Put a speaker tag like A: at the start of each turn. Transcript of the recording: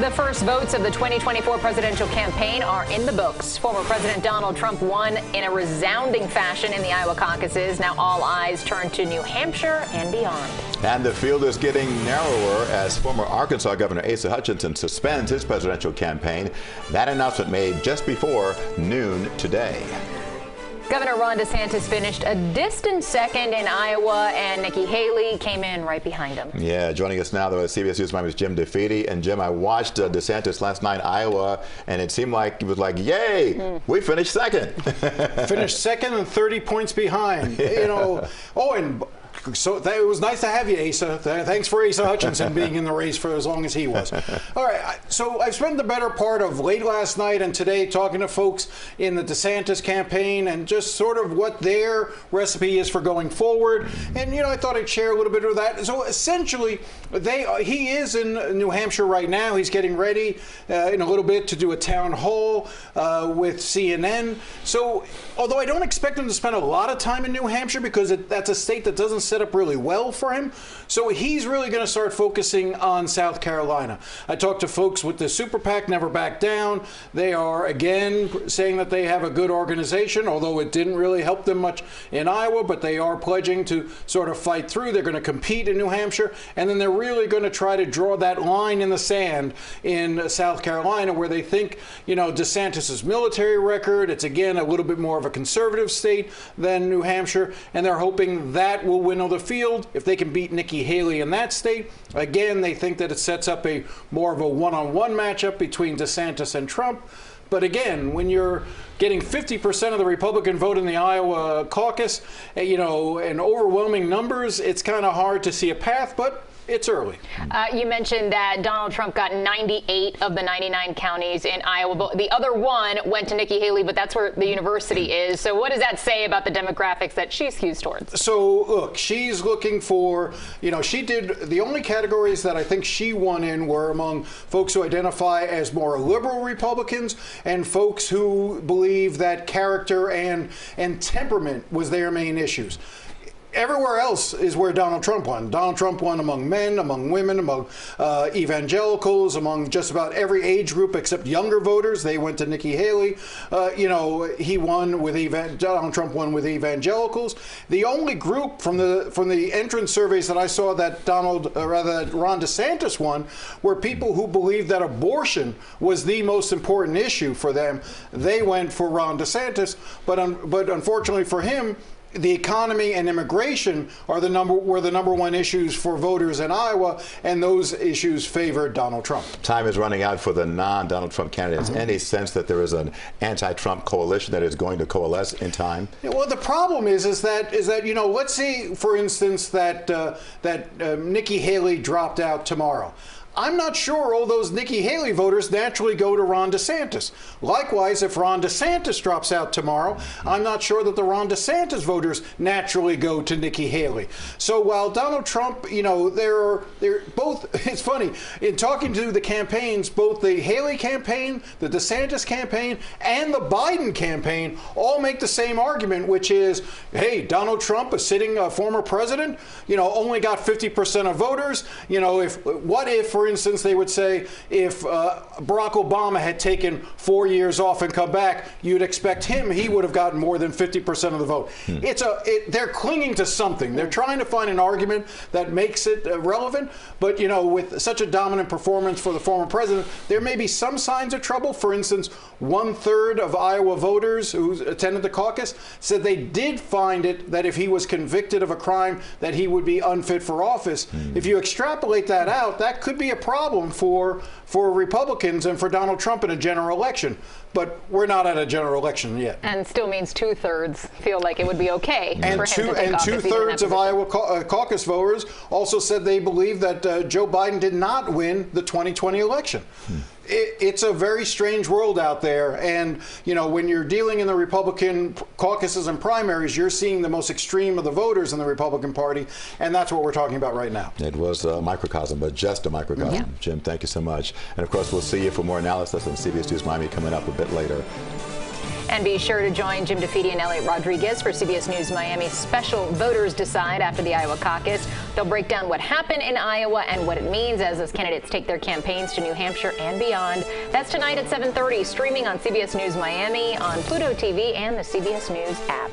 A: The first votes of the 2024 presidential campaign are in the books. Former President Donald Trump won in a resounding fashion in the Iowa caucuses. Now all eyes turn to New Hampshire and beyond.
B: And the field is getting narrower as former Arkansas Governor Asa Hutchinson suspends his presidential campaign. That announcement made just before noon today.
A: Governor Ron DeSantis finished a distant second in Iowa, and Nikki Haley came in right behind him.
B: Yeah, joining us now, though, is CBS News Miami's Jim DeFede. And Jim, I watched DeSantis last night in Iowa, and it seemed like it was like, yay, we finished second.
C: Finished second and 30 points behind. You know, so it was nice to have you, Asa. Thanks for Asa Hutchinson being in the race for as long as he was. All right, so I've spent the better part of late last night and today talking to folks in the DeSantis campaign and just sort of what their recipe is for going forward. And, you know, I thought I'd share a little bit of that. So essentially, he is in New Hampshire right now. He's getting ready in a little bit to do a town hall with CNN. So although I don't expect him to spend a lot of time in New Hampshire because that's a state that doesn't set up really well for him. So he's really going to start focusing on South Carolina. I talked to folks with the Super PAC, Never Back Down. They are, again, saying that they have a good organization, although it didn't really help them much in Iowa, but they are pledging to sort of fight through. They're going to compete in New Hampshire, and then they're really going to try to draw that line in the sand in South Carolina, where they think, you know, DeSantis's military record, it's, again, a little bit more of a conservative state than New Hampshire, and they're hoping that will win the field. If they can beat Nikki Haley in that state, again, they think that it sets up a more of a one-on-one matchup between DeSantis and Trump. But again, when you're getting 50% of the Republican vote in the Iowa caucus, you know, and overwhelming numbers, it's kind of hard to see a path, but it's early.
A: You mentioned that Donald Trump got 98 of the 99 counties in Iowa. But the other one went to Nikki Haley, but that's where the university is. So what does that say about the demographics that she skews towards?
C: So, look, she's looking for, you know, she did, the only categories that I think she won in were among folks who identify as more liberal Republicans and folks who believe that character and temperament was their main issues. Everywhere else is where Donald Trump won. Donald Trump won among men, among women, among evangelicals, among just about every age group except younger voters. They went to Nikki Haley. You know, he won with Donald Trump won with evangelicals. The only group from the entrance surveys that I saw that Ron DeSantis won were people who believed that abortion was the most important issue for them. They went for Ron DeSantis, but unfortunately for him, the economy and immigration were the number one issues for voters in Iowa, and those issues favored Donald Trump.
B: Time is running out for the non-Donald Trump candidates. Any sense that there is an anti-Trump coalition that is going to coalesce in time?
C: Yeah, well, the problem is that you know, let's say, for instance, that Nikki Haley dropped out tomorrow. I'm not sure all those Nikki Haley voters naturally go to Ron DeSantis. Likewise, if Ron DeSantis drops out tomorrow, I'm not sure that the Ron DeSantis voters naturally go to Nikki Haley. So while Donald Trump, you know, they're both, it's funny, in talking to the campaigns, both the Haley campaign, the DeSantis campaign, and the Biden campaign all make the same argument, which is, hey, Donald Trump, a sitting former president, you know, only got 50% of voters. You know, what if, for instance, they would say if Barack Obama had taken 4 years off and come back, you'd expect he would have gotten more than 50% of the vote. They're clinging to something. They're trying to find an argument that makes it relevant. But, you know, with such a dominant performance for the former president, there may be some signs of trouble. For instance, 1/3 of Iowa voters who attended the caucus said they did find it that if he was convicted of a crime, that he would be unfit for office. If you extrapolate that out, that could be a problem for Republicans and for Donald Trump in a general election. But we're not at a general election yet.
A: And still means 2/3 feel like it would be okay for him to take office.
C: And 2/3 of Iowa caucus voters also said they believe that Joe Biden did not win the 2020 election. It's a very strange world out there. And, you know, when you're dealing in the Republican caucuses and primaries, you're seeing the most extreme of the voters in the Republican Party. And that's what we're talking about right now.
B: It was a microcosm, but just a microcosm. Yeah. Jim, thank you so much. And of course, we'll see you for more analysis on CBS News Miami coming up a bit later.
A: And be sure to join Jim DeFede and Elliot Rodriguez for CBS News Miami's special Voters Decide after the Iowa caucus. They'll break down what happened in Iowa and what it means as those candidates take their campaigns to New Hampshire and beyond. That's tonight at 7:30, streaming on CBS News Miami, on Pluto TV, and the CBS News app.